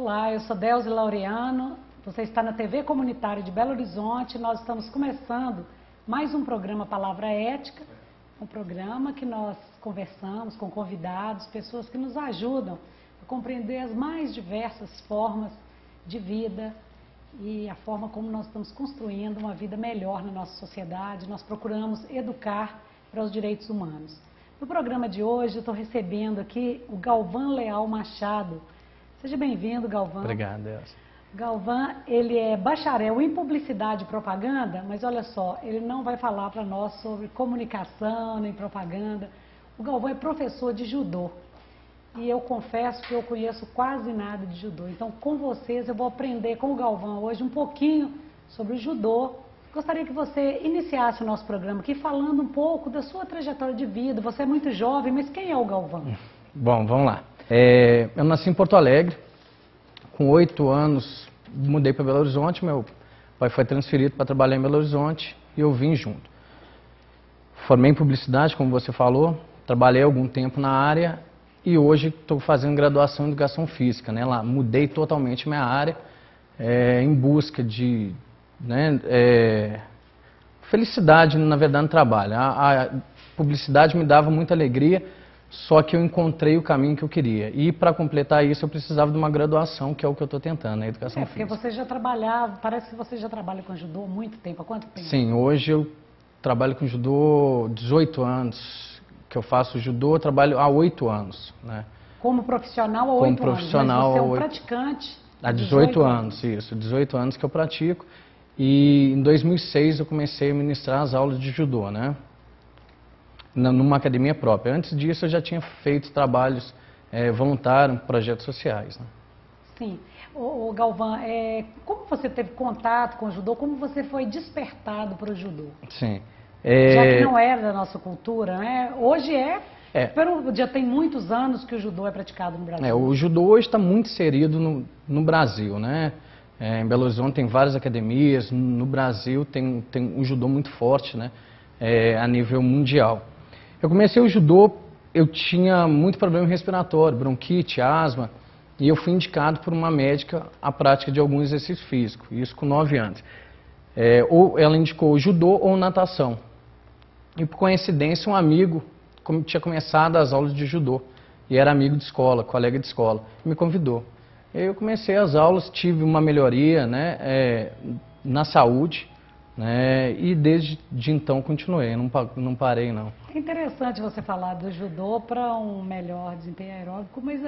Olá, eu sou Delzi Laureano, você está na TV Comunitária de Belo Horizonte. Nós estamos começando mais um programa Palavra Ética, um programa que nós conversamos com convidados, pessoas que nos ajudam a compreender as mais diversas formas de vida e a forma como nós estamos construindo uma vida melhor na nossa sociedade. Nós procuramos educar para os direitos humanos. No programa de hoje, eu estou recebendo aqui o Galvão Leal Machado. Seja bem-vindo, Galvão. Obrigado, Elza. Galvão, ele é bacharel em publicidade e propaganda, mas olha só, ele não vai falar para nós sobre comunicação nem propaganda. O Galvão é professor de judô e eu confesso que eu conheço quase nada de judô. Então, com vocês, eu vou aprender com o Galvão hoje um pouquinho sobre o judô. Gostaria que você iniciasse o nosso programa aqui falando um pouco da sua trajetória de vida. Você é muito jovem, mas quem é o Galvão? Bom, vamos lá. Eu nasci em Porto Alegre. Com 8 anos, mudei para Belo Horizonte. Meu pai foi transferido para trabalhar em Belo Horizonte e eu vim junto. Formei em publicidade, como você falou. Trabalhei algum tempo na área e hoje estou fazendo graduação em educação física, né? Lá mudei totalmente minha área em busca de felicidade, na verdade, no trabalho. A publicidade me dava muita alegria, só que eu encontrei o caminho que eu queria. E para completar isso, eu precisava de uma graduação, que é o que eu estou tentando, na educação física. Porque você já trabalhava, parece que você já trabalha com judô há muito tempo. Há quanto tempo? Sim, hoje eu trabalho com judô há 18 anos. Que eu faço judô, eu trabalho há 8 anos. Né? Como profissional há 8 anos? Como profissional mas você é um praticante? Há 18 anos, isso. 18 anos que eu pratico. E em 2006 eu comecei a ministrar as aulas de judô, né? Numa academia própria. Antes disso eu já tinha feito trabalhos voluntários, projetos sociais. Né? Sim. O Galvão, como você teve contato com o judô? Como você foi despertado para o judô? Sim. Já que não era da nossa cultura, né? Hoje já tem muitos anos que o judô é praticado no Brasil. O judô hoje está muito inserido no Brasil, né? Em Belo Horizonte tem várias academias, no Brasil tem um judô muito forte, né? A nível mundial. Eu comecei o judô, eu tinha muito problema respiratório, bronquite, asma, e eu fui indicado por uma médica à prática de algum exercício físico, isso com 9 anos. Ou ela indicou judô ou natação. E por coincidência um amigo tinha começado as aulas de judô, e era amigo de escola, colega de escola, e me convidou. Eu comecei as aulas, tive uma melhoria, né, na saúde, né, e desde então continuei, não parei não. É interessante você falar do judô para um melhor desempenho aeróbico, mas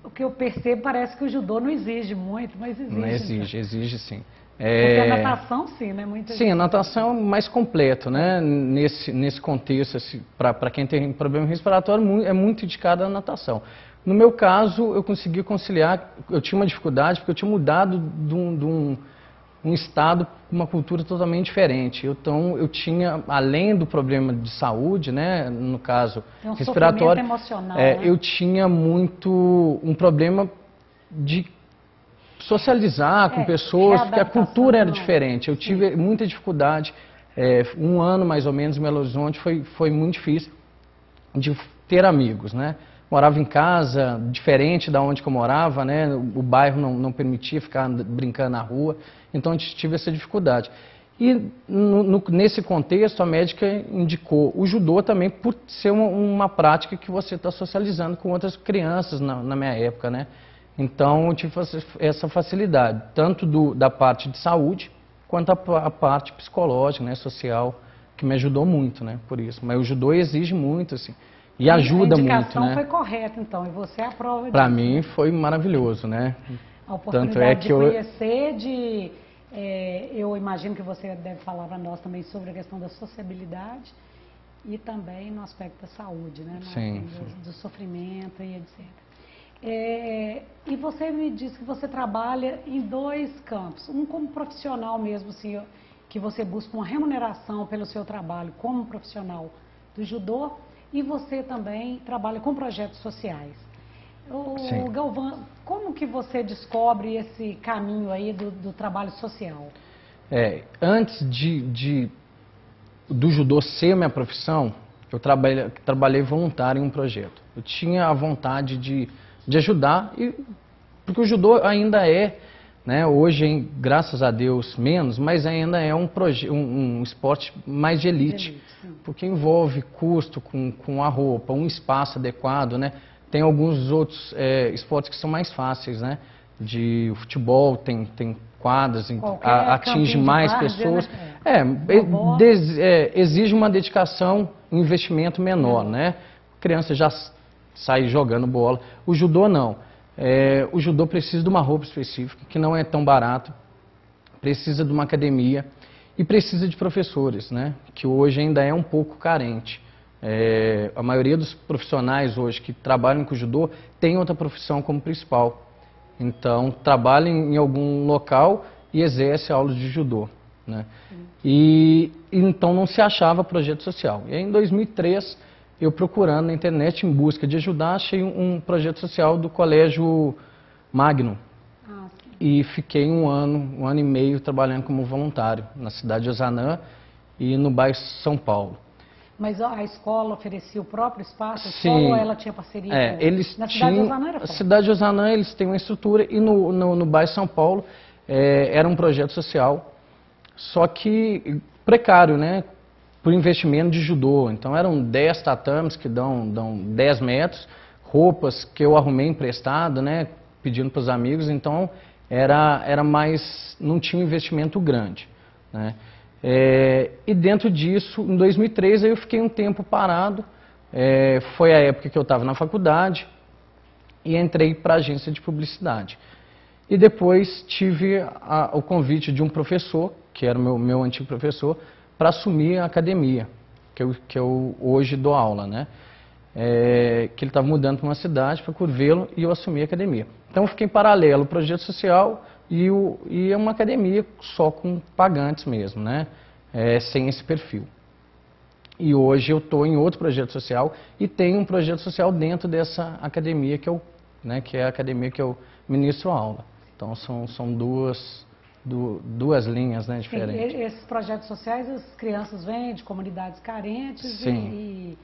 o que eu percebo parece que o judô não exige muito, mas exige. Não exige, exige sim. Porque a natação sim, né? Sim, a natação é mais completo, né? Nesse contexto, assim, para quem tem problema respiratório, é muito indicada a natação. No meu caso, eu consegui conciliar, eu tinha uma dificuldade porque eu tinha mudado de um estado com uma cultura totalmente diferente. Então, eu tinha, além do problema de saúde, né, no caso respiratório, emocional, né? Eu tinha um problema de socializar com pessoas, porque a cultura era diferente. Eu tive muita dificuldade, 1 ano mais ou menos em Belo Horizonte, foi muito difícil de ter amigos, né? Morava em casa, diferente da onde que eu morava, né? O bairro não permitia ficar brincando na rua, então eu tive essa dificuldade. E nesse contexto a médica indicou o judô também por ser uma prática que você está socializando com outras crianças na minha época, né? Então eu tive essa facilidade, tanto da parte de saúde, quanto a parte psicológica, né, social, que me ajudou muito, né, por isso. Mas o judô exige muito, assim. E ajuda muito, né? A indicação foi correta, então, e você é a prova disso. Para mim foi maravilhoso, né? A oportunidade de conhecer, eu imagino que você deve falar para nós também sobre a questão da sociabilidade e também no aspecto da saúde, né? Sim. Do sofrimento e etc. E você me disse que você trabalha em 2 campos, um como profissional mesmo, assim, que você busca uma remuneração pelo seu trabalho como profissional do judô, e você também trabalha com projetos sociais. Sim. Galvão, como que você descobre esse caminho aí do trabalho social? Antes do judô ser minha profissão, eu trabalhei voluntário em um projeto. Eu tinha a vontade de ajudar e porque o judô ainda é, né, hoje, graças a Deus, menos, mas ainda é um esporte mais de elite, porque envolve custo com a roupa, um espaço adequado, né? Tem alguns outros esportes que são mais fáceis, né? O futebol tem quadras, atinge mais pessoas. Né? Exige uma dedicação, um investimento menor, né? A criança já sai jogando bola. O judô não. O judô precisa de uma roupa específica, que não é tão barato, precisa de uma academia e precisa de professores, né? Que hoje ainda é um pouco carente. A maioria dos profissionais hoje que trabalham com judô tem outra profissão como principal. Então, trabalha em algum local e exerce aulas de judô, né? E então não se achava projeto social. E aí, em 2003, eu procurando na internet em busca de ajudar, achei um projeto social do Colégio Magno. E fiquei um ano e meio trabalhando como voluntário na cidade de Ozanam e no bairro São Paulo. Mas a escola oferecia o próprio espaço? Sim. Ou ela tinha parceria eles na cidade de Ozanam? Na cidade de Ozanam eles têm uma estrutura e no bairro São Paulo era um projeto social, só que precário, né? Por investimento de judô. Então eram 10 tatames que dão 10 metros, roupas que eu arrumei emprestado, né? Pedindo para os amigos, então era mais, não tinha um investimento grande, né? E dentro disso, em 2003, eu fiquei um tempo parado, foi a época que eu estava na faculdade e entrei para a agência de publicidade. E depois tive o convite de um professor, que era o meu antigo professor, para assumir a academia, que eu hoje dou aula, né? Que ele estava mudando para uma cidade, para Curvelo, e eu assumi a academia. Então eu fiquei em paralelo o projeto social e é uma academia só com pagantes mesmo, né? Sem esse perfil. E hoje eu estou em outro projeto social e tenho um projeto social dentro dessa academia que é a academia que eu ministro aula. Então são duas linhas, né, diferentes. Sim, esses projetos sociais, as crianças vêm de comunidades carentes. Sim.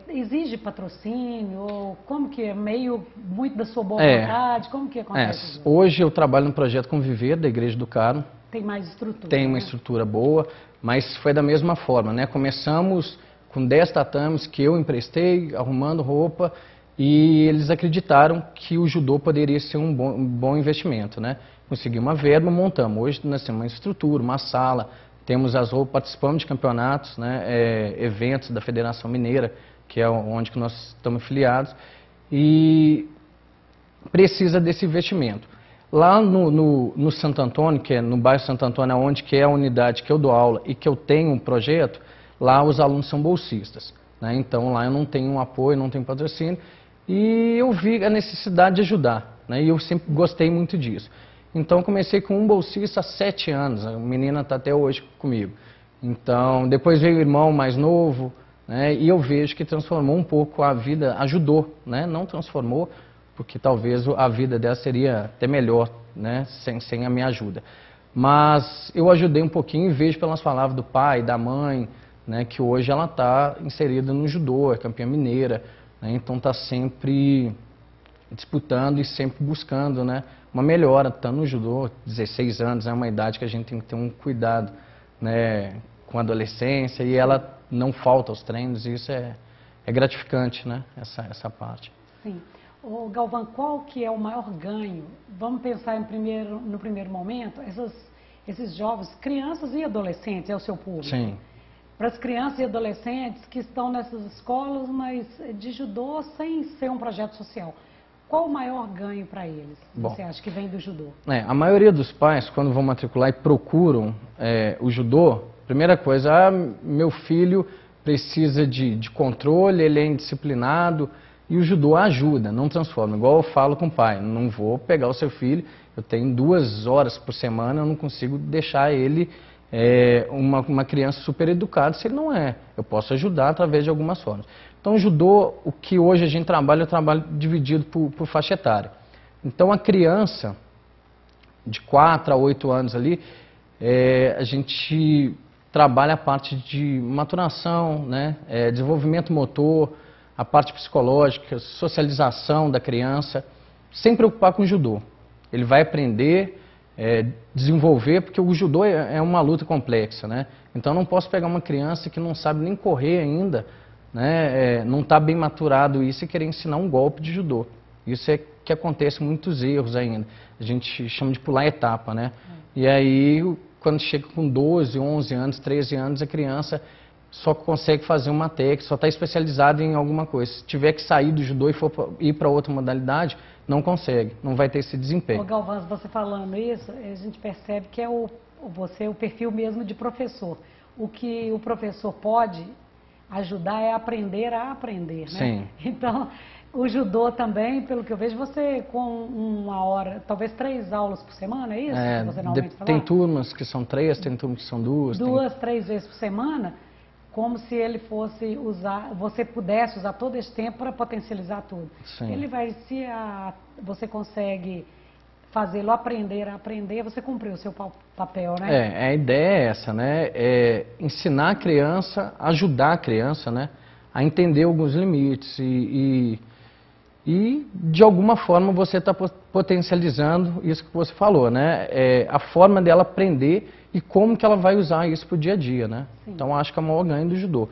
Exige patrocínio, ou como que é? Muito da sua boa vontade, como que acontece? Hoje eu trabalho no projeto Conviver, da Igreja do Carmo. Tem mais estrutura. Tem uma estrutura boa, mas foi da mesma forma, né? Começamos com 10 tatames que eu emprestei, arrumando roupa, e eles acreditaram que o judô poderia ser um bom investimento, né? Consegui uma verba, montamos. Hoje nós temos uma estrutura, uma sala, temos as roupas, participamos de campeonatos, né? Eventos da Federação Mineira, que é onde que nós estamos filiados, e precisa desse investimento. Lá no Santo Antônio, que é no bairro Santo Antônio, onde que é a unidade que eu dou aula e que eu tenho um projeto, lá os alunos são bolsistas, né? Então lá eu não tenho um apoio, não tenho patrocínio, e eu vi a necessidade de ajudar, né? E eu sempre gostei muito disso. Então comecei com um bolsista há 7 anos, a menina está até hoje comigo. Então depois veio o irmão mais novo, né? E eu vejo que transformou um pouco a vida, ajudou, né? Não transformou, porque talvez a vida dela seria até melhor, né? Sem a minha ajuda. Mas eu ajudei um pouquinho e vejo pelas palavras do pai, da mãe, né? Que hoje ela está inserida no judô, é campeã mineira, né? Então está sempre disputando e sempre buscando, né? Uma melhora, está no judô, 16 anos, é uma idade que a gente tem que ter um cuidado, né? Com a adolescência, e ela não falta aos treinos, e isso é gratificante, né? Essa parte. Sim. Ô, Galvão, qual que é o maior ganho? Vamos pensar no primeiro momento, esses jovens, crianças e adolescentes, é o seu público. Sim. Para as crianças e adolescentes que estão nessas escolas, mas de judô sem ser um projeto social. Qual o maior ganho para eles, você acha, que vem do judô? A maioria dos pais, quando vão matricular e procuram o judô, primeira coisa, meu filho precisa de controle, ele é indisciplinado, e o judô ajuda, não transforma. Igual eu falo com o pai, não vou pegar o seu filho, eu tenho 2 horas por semana, eu não consigo deixar ele uma criança super educada se ele não é. Eu posso ajudar através de algumas formas. Então o judô, o que hoje a gente trabalha, eu trabalho dividido por faixa etária. Então a criança de 4 a 8 anos ali, a gente trabalha a parte de maturação, né? Desenvolvimento motor, a parte psicológica, socialização da criança. sem preocupar com o judô. Ele vai aprender, desenvolver, porque o judô é uma luta complexa, né? Então não posso pegar uma criança que não sabe nem correr ainda, né? Não está bem maturado isso e querer ensinar um golpe de judô. Isso é que acontece muitos erros ainda. A gente chama de pular etapa, né? E aí, quando chega com 12, 11 anos, 13 anos, a criança só consegue fazer uma técnica, só está especializada em alguma coisa. Se tiver que sair do judô e for ir para outra modalidade, não consegue, não vai ter esse desempenho. Ô Galvão, você falando isso, a gente percebe que é o perfil mesmo de professor. O que o professor pode ajudar é aprender a aprender, né? Sim. Então, o judô também, pelo que eu vejo, você com 1 hora, talvez 3 aulas por semana, é isso que você normalmente fala? Tem turmas que são 3, tem turmas que são 2. 2, 3 vezes por semana, como se ele fosse usar, você pudesse usar todo esse tempo para potencializar tudo. Sim. Ele vai, você consegue fazê-lo aprender a aprender, você cumpriu o seu papel, né? A ideia é essa, né? É ensinar a criança, ajudar a criança, né? A entender alguns limites e de alguma forma você está potencializando isso que você falou, né? A forma dela aprender e como que ela vai usar isso para o dia a dia, né? Sim. Então acho que é o maior ganho do judô.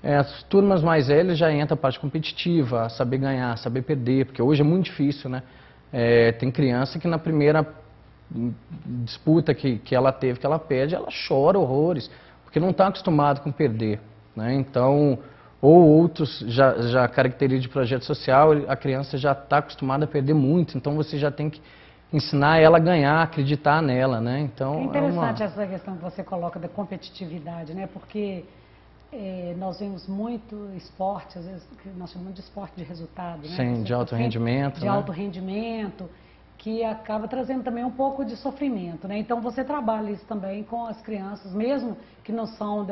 As turmas mais velhas já entra a parte competitiva, saber ganhar, saber perder, porque hoje é muito difícil, né? Tem criança que na primeira disputa que ela teve, que ela perde, ela chora horrores, porque não está acostumado com perder, né? Então, ou outros já caracterizam de projeto social, a criança já está acostumada a perder muito, então você já tem que ensinar ela a ganhar, acreditar nela, né? Então, é interessante essa questão que você coloca da competitividade, né? Porque nós vemos muito esporte, às vezes, que nós chamamos de esporte de resultado, né? Sim, de alto rendimento. De alto rendimento, que acaba trazendo também um pouco de sofrimento, né? Então você trabalha isso também com as crianças, mesmo que não são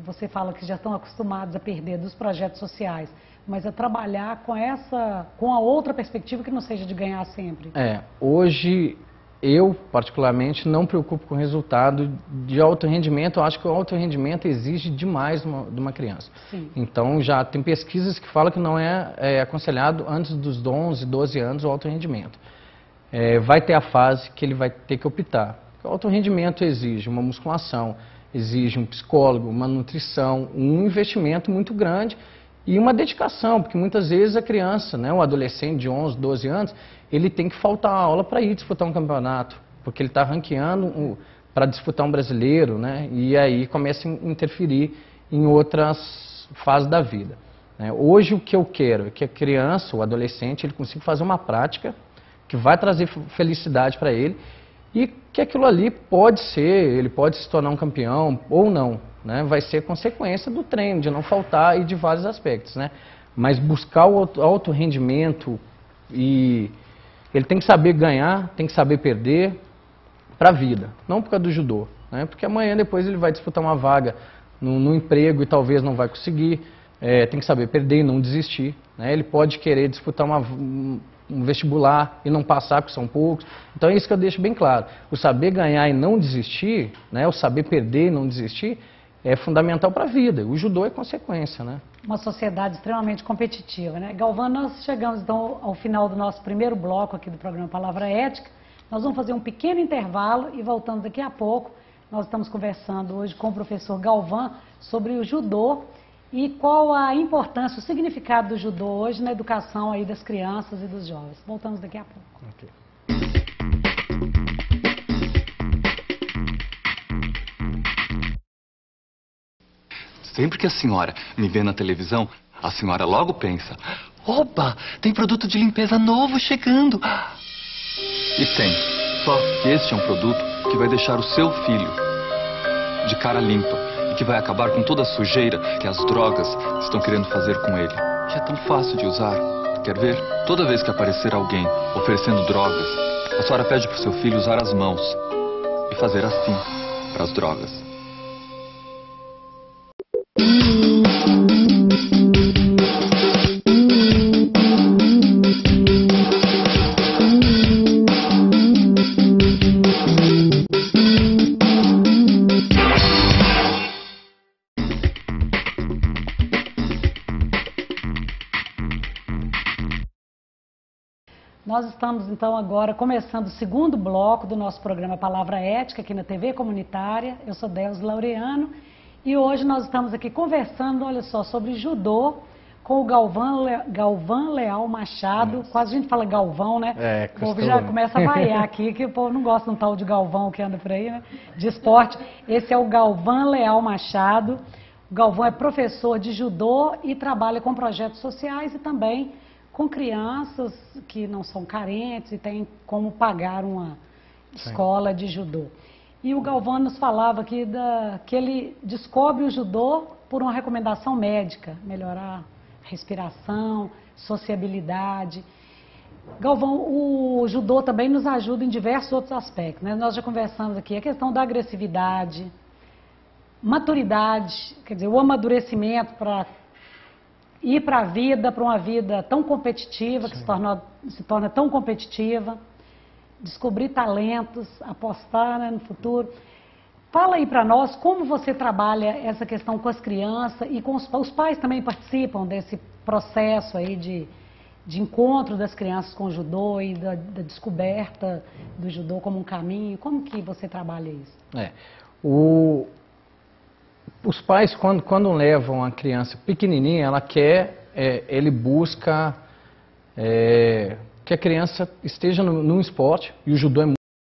você fala que já estão acostumados a perder dos projetos sociais, mas a trabalhar com a outra perspectiva que não seja de ganhar sempre. Hoje eu particularmente não me preocupo com o resultado de alto rendimento. Eu acho que o alto rendimento exige demais de uma criança. Sim. Então já tem pesquisas que falam que não é aconselhado antes dos 11, 12 anos o alto rendimento. Vai ter a fase que ele vai ter que optar. O alto rendimento exige uma musculação, exige um psicólogo, uma nutrição, um investimento muito grande e uma dedicação, porque muitas vezes a criança, né, o adolescente de 11, 12 anos, ele tem que faltar a aula para ir disputar um campeonato, porque ele está ranqueando para disputar um brasileiro, né, e aí começa a interferir em outras fases da vida. Hoje o que eu quero é que a criança, o adolescente, ele consiga fazer uma prática que vai trazer felicidade para ele e que aquilo ali ele pode se tornar um campeão ou não, né? Vai ser consequência do treino, de não faltar e de vários aspectos, né? Mas buscar o alto rendimento e ele tem que saber ganhar, tem que saber perder para a vida, não por causa do judô, né? Porque amanhã depois ele vai disputar uma vaga no emprego e talvez não vai conseguir, tem que saber perder e não desistir, né? Ele pode querer disputar um vestibular e não passar, porque são poucos. Então é isso que eu deixo bem claro. O saber ganhar e não desistir, né, o saber perder e não desistir, é fundamental para a vida. O judô é consequência, né? Uma sociedade extremamente competitiva, né? Galvão, nós chegamos então ao final do nosso primeiro bloco aqui do programa Palavra Ética. Nós vamos fazer um pequeno intervalo e voltamos daqui a pouco. Nós estamos conversando hoje com o professor Galvão sobre o judô e qual a importância, o significado do judô hoje na educação aí das crianças e dos jovens. Voltamos daqui a pouco. Okay. Sempre que a senhora me vê na televisão, a senhora logo pensa: opa, tem produto de limpeza novo chegando. E tem. Só que este é um produto que vai deixar o seu filho de cara limpa e que vai acabar com toda a sujeira que as drogas estão querendo fazer com ele. Que é tão fácil de usar. Quer ver? Toda vez que aparecer alguém oferecendo drogas, a senhora pede para o seu filho usar as mãos e fazer assim para as drogas. Nós estamos, então, agora começando o segundo bloco do nosso programa Palavra Ética, aqui na TV Comunitária. Eu sou Deus Laureano e hoje nós estamos aqui conversando, olha só, sobre judô com o Galvão Leal Machado. Nossa. Quase a gente fala Galvão, né? O povo já começa a vaiar aqui, que o povo não gosta de um tal de Galvão que anda por aí, né? De esporte. Esse é o Galvão Leal Machado. O Galvão é professor de judô e trabalha com projetos sociais e também com crianças que não são carentes e têm como pagar uma escola de judô. E o Galvão nos falava aqui que ele descobre o judô por uma recomendação médica, melhorar a respiração, sociabilidade. Galvão, o judô também nos ajuda em diversos outros aspectos, né? Nós já conversamos aqui a questão da agressividade, maturidade, quer dizer, o amadurecimento para ir para a vida, para uma vida tão competitiva, que se torna tão competitiva, descobrir talentos, apostar, né, no futuro. Fala aí para nós como você trabalha essa questão com as crianças e com os pais também participam desse processo aí de encontro das crianças com o judô e da descoberta do judô como um caminho. Como que você trabalha isso? Os pais, quando levam a criança pequenininha, ele busca que a criança esteja num esporte, e o judô é